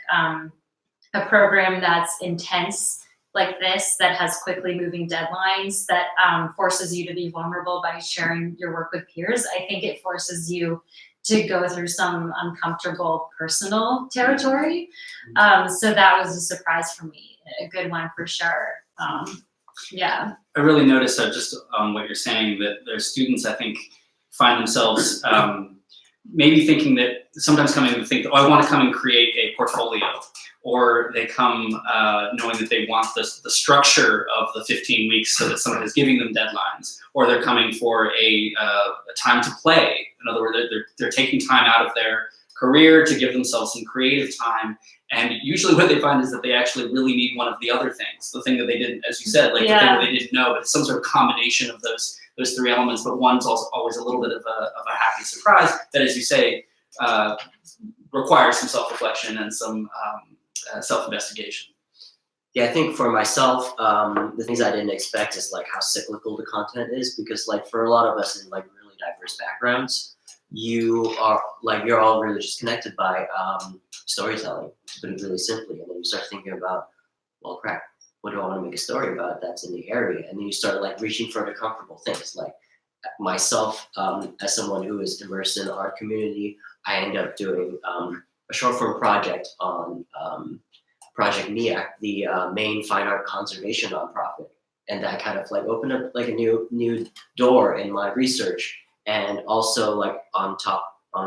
a program that's intense like this, that has quickly moving deadlines, that forces you to be vulnerable by sharing your work with peers. I think it forces you to go through some uncomfortable personal territory. So that was a surprise for me, a good one for sure. Yeah. I really noticed just on what you're saying, that there's students, I think, find themselves maybe thinking that sometimes coming and think, oh, I want to come and create a portfolio, or they come knowing that they want the structure of the 15 weeks so that someone is giving them deadlines, or they're coming for a time to play. In other words, they're taking time out of their career to give themselves some creative time. And usually what they find is that they actually really need one of the other things, the thing that they didn't, as you said, the thing that they didn't know, but it's some sort of combination of those 3 elements. But one's also always a little bit of a happy surprise that, as you say, requires some self-reflection and some self-investigation. Yeah, I think for myself, the things I didn't expect is how cyclical the content is, because for a lot of us in really diverse backgrounds, you're all really just connected by storytelling, to put it really simply. And then you start thinking about, well, crap, what do I want to make a story about that's in the area? And then you start reaching for the comfortable things. Myself, as someone who is immersed in the art community, I end up doing a short form project on Project MECA, the Maine Fine Art Conservation nonprofit. And that kind of opened up a new door in my research. And also on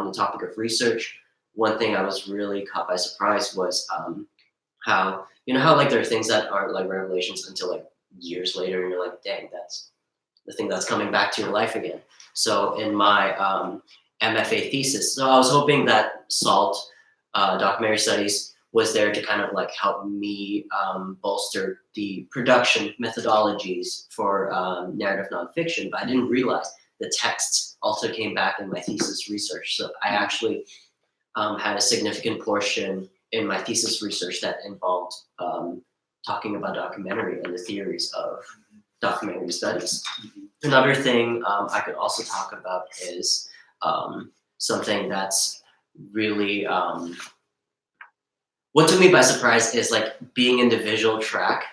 the topic of research, one thing I was really caught by surprise was how there are things that aren't revelations until years later, and you're dang, the thing that's coming back to your life again. So in my MFA thesis, so I was hoping that SALT, documentary studies, was there to kind of like help me bolster the production methodologies for narrative nonfiction, but I didn't realize the texts also came back in my thesis research. So I actually had a significant portion in my thesis research that involved talking about documentary and the theories of documentary studies. Another thing I could also talk about is something that's really, what took me by surprise is like being in the visual track.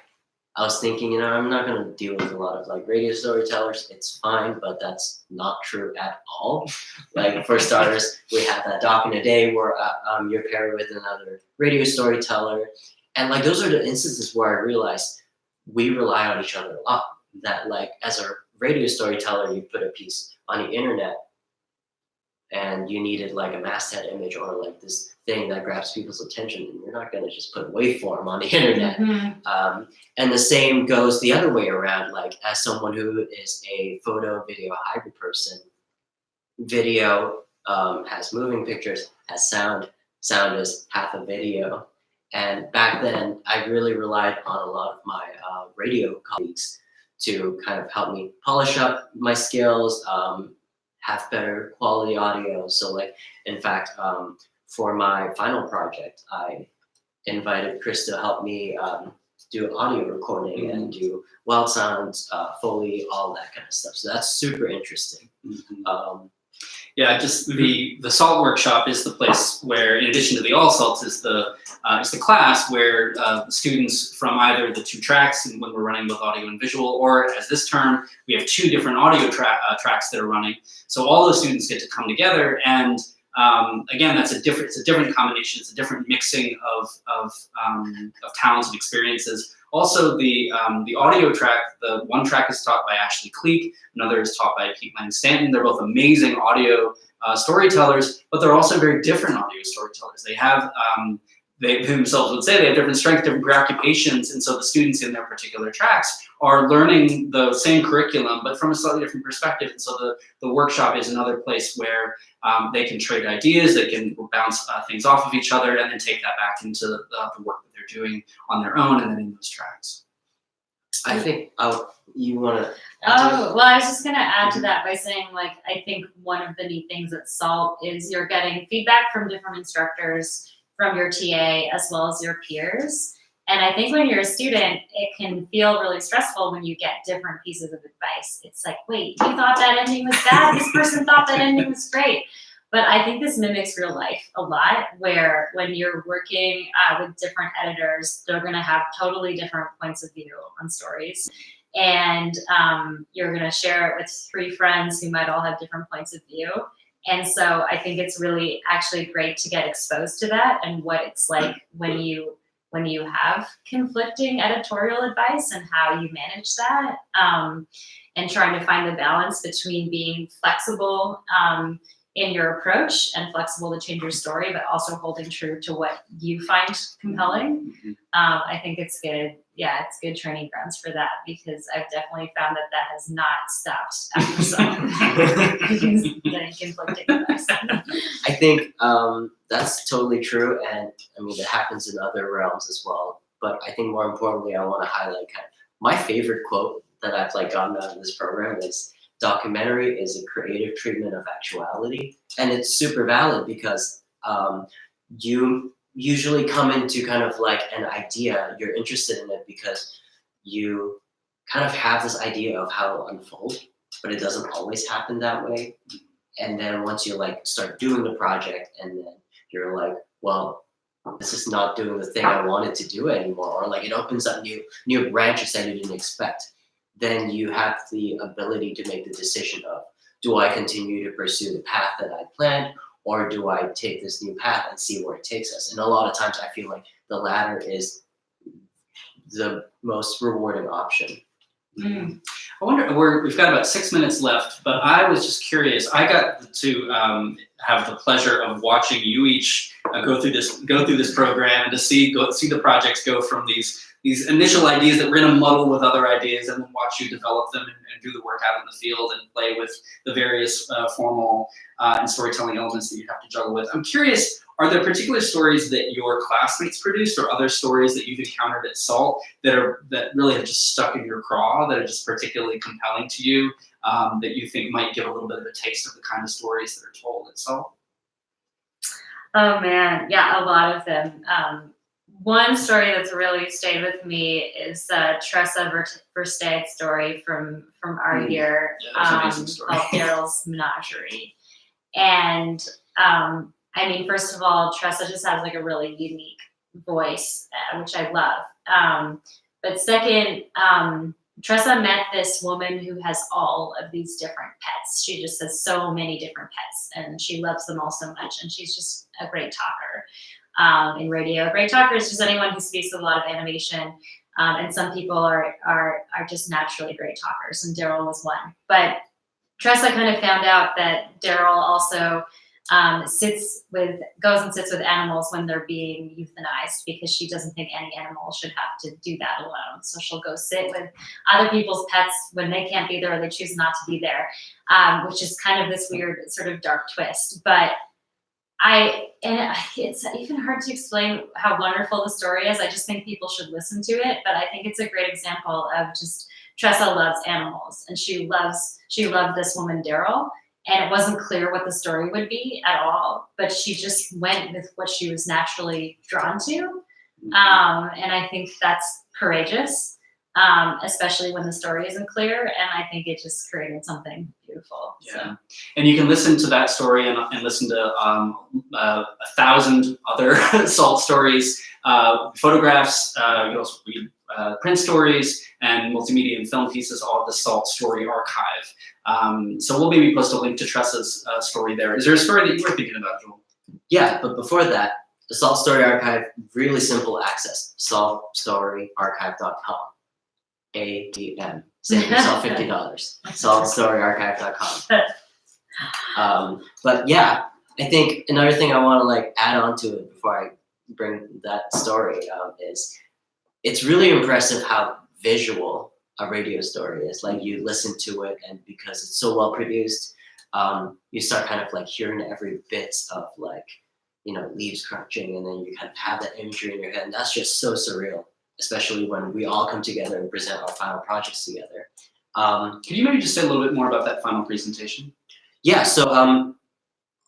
I was thinking, I'm not going to deal with a lot of like radio storytellers. It's fine, but that's not true at all. Like for starters, we have that doc in a day where you're paired with another radio storyteller. And like those are the instances where I realized we rely on each other a lot. That like as a radio storyteller, you put a piece on the internet and you needed like a masthead image or like this thing that grabs people's attention, and you're not going to just put waveform on the internet. And the same goes the other way around. Like as someone who is a photo video hybrid person, video has moving pictures, has sound is half a video. And back then I really relied on a lot of my radio colleagues to kind of help me polish up my skills, have better quality audio. So like, in fact, for my final project, I invited Chris to help me do audio recording and do wild sounds, Foley, all that kind of stuff. So that's super interesting. Yeah, just the SALT workshop is the place where, in addition to the all SALTs, is the class where the students from either the two tracks, and when we're running both audio and visual, or as this term, we have two different audio tracks that are running. So all the students get to come together, and again, it's a different combination. It's a different mixing of talents and experiences. Also, the audio track, the one track is taught by Ashley Cleek, another is taught by Pete Lang-Stanton. They're both amazing audio storytellers, but they're also very different audio storytellers. They have, they themselves would say they have different strengths, different preoccupations, and so the students in their particular tracks are learning the same curriculum, but from a slightly different perspective. And so the workshop is another place where they can trade ideas, they can bounce things off of each other, and then take that back into the work that they're doing on their own and then in those tracks. I think, you want to? Oh, well, I was just going to add to that by saying, like, I think one of the neat things at SALT is you're getting feedback from different instructors, from your TA, as well as your peers. And I think when you're a student, it can feel really stressful when you get different pieces of advice. It's like, wait, you thought that ending was bad? This person thought that ending was great. But I think this mimics real life a lot, where when you're working with different editors, they're going to have totally different points of view on stories. And you're going to share it with 3 friends who might all have different points of view. And so I think it's really actually great to get exposed to that and what it's like when you have conflicting editorial advice and how you manage that, and trying to find the balance between being flexible in your approach and flexible to change your story, but also holding true to what you find compelling. I think it's good. Yeah, it's good training grounds for that, because I've definitely found that has not stopped after some conflicting advice. I think that's totally true, and I mean, it happens in other realms as well. But I think more importantly, I want to highlight kind of my favorite quote that I've like gotten out of this program is, "Documentary is a creative treatment of actuality," and it's super valid because you usually come into kind of like an idea, you're interested in it because you kind of have this idea of how it'll unfold, but it doesn't always happen that way. And then once you like start doing the project, and then you're like, well, this is not doing the thing I wanted to do anymore, or like it opens up new branches that you didn't expect, then you have the ability to make the decision of, do I continue to pursue the path that I planned, or do I take this new path and see where it takes us? And a lot of times I feel like the latter is the most rewarding option. I wonder, we've got about 6 minutes left, but I was just curious. I got to have the pleasure of watching you each go through this program, and to see the projects go from these initial ideas that we're going to muddle with other ideas, and then watch you develop them and do the work out in the field and play with the various formal and storytelling elements that you have to juggle with. I'm curious, are there particular stories that your classmates produced, or other stories that you've encountered at SALT that really have just stuck in your craw, that are just particularly compelling to you, that you think might give a little bit of a taste of the kind of stories that are told at SALT? Oh man, yeah, a lot of them. One story that's really stayed with me is Tressa Versteeg's story from our year, Yeah, that's an amazing story. called Daryl's Menagerie. And I mean, first of all, Tressa just has like a really unique voice, which I love. But second, Tressa met this woman who has all of these different pets. She just has so many different pets, and she loves them all so much. And she's just a great talker in radio. A great talker is just anyone who speaks with a lot of animation. And some people are just naturally great talkers, and Daryl was one. But Tressa kind of found out that Daryl also goes and sits with animals when they're being euthanized, because she doesn't think any animal should have to do that alone. So she'll go sit with other people's pets when they can't be there or they choose not to be there, which is kind of this weird sort of dark twist. But it's even hard to explain how wonderful the story is. I just think people should listen to it. But I think it's a great example of just Tressa loves animals, and she loved this woman, Daryl. And it wasn't clear what the story would be at all, but she just went with what she was naturally drawn to. And I think that's courageous, especially when the story isn't clear. And I think it just created something beautiful. Yeah. So. And you can listen to that story and listen to 1,000 other SALT stories, photographs. You can also read print stories and multimedia and film pieces, all at the SALT Story Archive. So we'll maybe post a link to Tressa's story there. Is there a story that you were thinking about, Joel? Yeah, but before that, the SALT Story Archive, really simple access. saltstoryarchive.com. ADM. Save yourself $50. saltstoryarchive.com. But yeah, I think another thing I want to like add on to it before I bring that story is it's really impressive how visual a radio story is. Like, you listen to it, and because it's so well produced, you start kind of like hearing every bit of like, you know, leaves crunching, and then you kind of have that imagery in your head, and that's just so surreal, especially when we all come together and present our final projects together. Could you maybe just say a little bit more about that final presentation? Yeah, so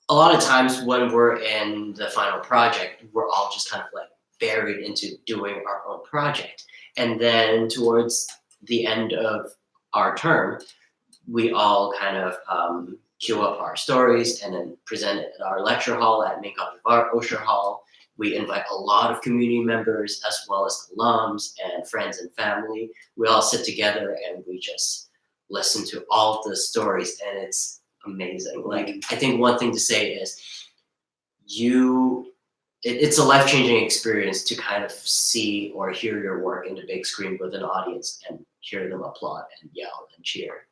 a lot of times when we're in the final project, we're all just kind of like buried into doing our own project. And then towards the end of our term, we all kind of queue up our stories and then present it at our lecture hall at Maine College of Art, Osher Hall. We invite a lot of community members as well as alums and friends and family. We all sit together and we just listen to all the stories, and it's amazing. Like, I think one thing to say is it's a life-changing experience to kind of see or hear your work in the big screen with an audience and hear them applaud and yell and cheer.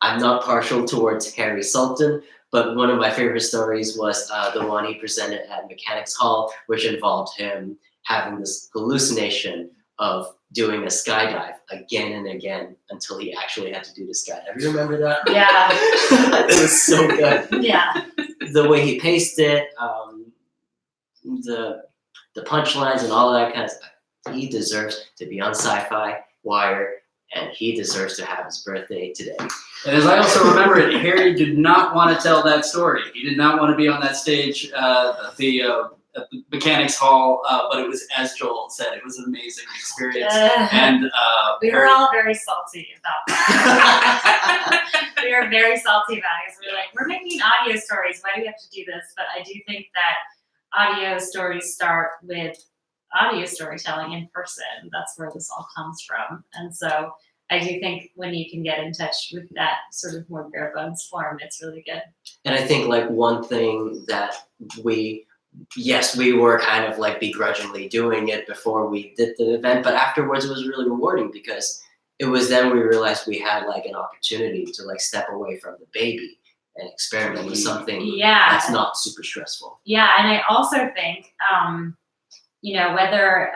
I'm not partial towards Harry Sultan, but one of my favorite stories was the one he presented at Mechanics Hall, which involved him having this hallucination of doing a skydive again and again until he actually had to do the skydive. You remember that? Yeah. It was so good. Yeah. The way he paced it, the punchlines and all of that kind of stuff. He deserves to be on Sci-Fi, Wire, and he deserves to have his birthday today. And as I also remember it, Harry did not want to tell that story. He did not want to be on that stage at the Mechanics Hall, but it was, as Joel said, it was an amazing experience. And we were all very salty about that. We were very salty about it, because we were like, we're making audio stories. Why do we have to do this? But I do think that audio stories start with audio storytelling in person. That's where this all comes from. And so I do think when you can get in touch with that sort of more bare bones form, it's really good. And I think like one thing that we were kind of like begrudgingly doing it before we did the event, but afterwards it was really rewarding, because it was then we realized we had like an opportunity to like step away from the baby and experiment with something Yeah. that's not super stressful. Yeah, and I also think, whether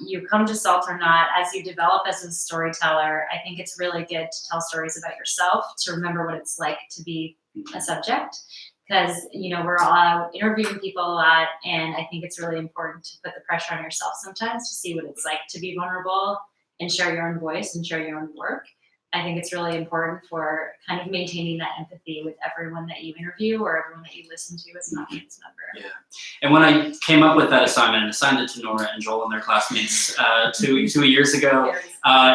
you come to SALT or not, as you develop as a storyteller, I think it's really good to tell stories about yourself, to remember what it's like to be a subject. Because, we're all out interviewing people a lot, and I think it's really important to put the pressure on yourself sometimes to see what it's like to be vulnerable and share your own voice and share your own work. I think it's really important for kind of maintaining that empathy with everyone that you interview or everyone that you listen to as an audience member. Yeah. And when I came up with that assignment and assigned it to Nora and Joel and their classmates 2 years ago,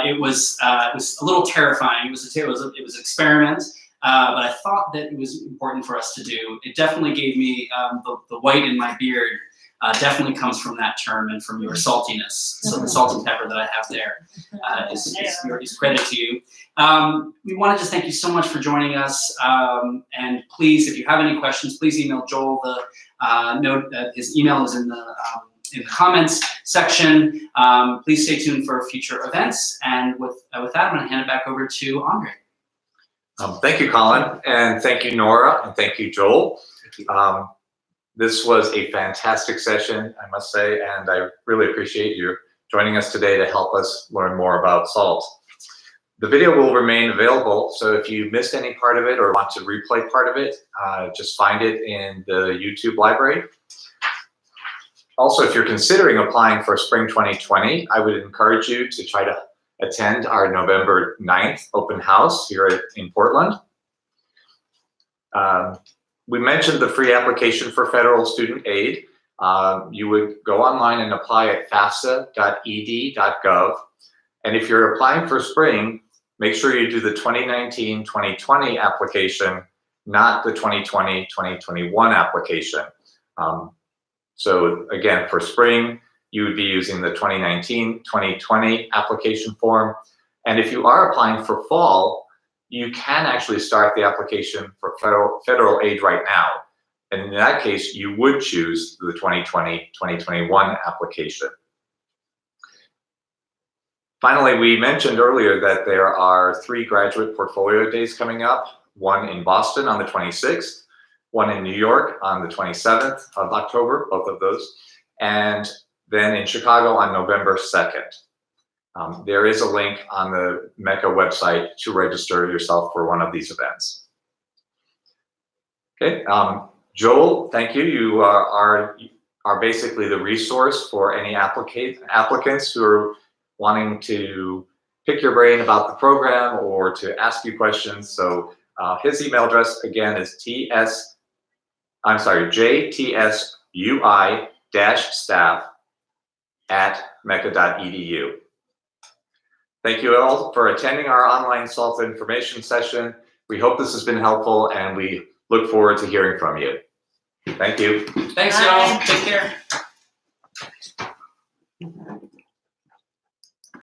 it was a little terrifying. It was an experiment, but I thought that it was important for us to do. It definitely gave me the white in my beard. Definitely comes from that term and from your saltiness. So the salt and pepper that I have there is credit to you. We want to just thank you so much for joining us. And please, if you have any questions, please email Joel. The note that his email is in the comments section. Please stay tuned for future events. And with that, I'm going to hand it back over to Andre. Thank you, Colin, and thank you, Nora, and thank you, Joel. This was a fantastic session, I must say, and I really appreciate you joining us today to help us learn more about SALT. The video will remain available, so if you missed any part of it or want to replay part of it, just find it in the YouTube library. Also, if you're considering applying for Spring 2020, I would encourage you to try to attend our November 9th open house here in Portland. We mentioned the free application for federal student aid. You would go online and apply at fafsa.ed.gov. And if you're applying for spring, make sure you do the 2019-2020 application, not the 2020-2021 application. So again, for spring, you would be using the 2019-2020 application form. And if you are applying for fall, you can actually start the application for federal aid right now. And in that case, you would choose the 2020-2021 application. Finally, we mentioned earlier that there are 3 graduate portfolio days coming up, one in Boston on the 26th, one in New York on the 27th of October, both of those, and then in Chicago on November 2nd. There is a link on the Mecca website to register yourself for one of these events. Okay, Joel, thank you. You are basically the resource for any applicants who are wanting to pick your brain about the program or to ask you questions. So his email address again is jts-staff@meca.edu. Thank you all for attending our online SALT information session. We hope this has been helpful and we look forward to hearing from you. Thank you. Thanks, y'all. Take care.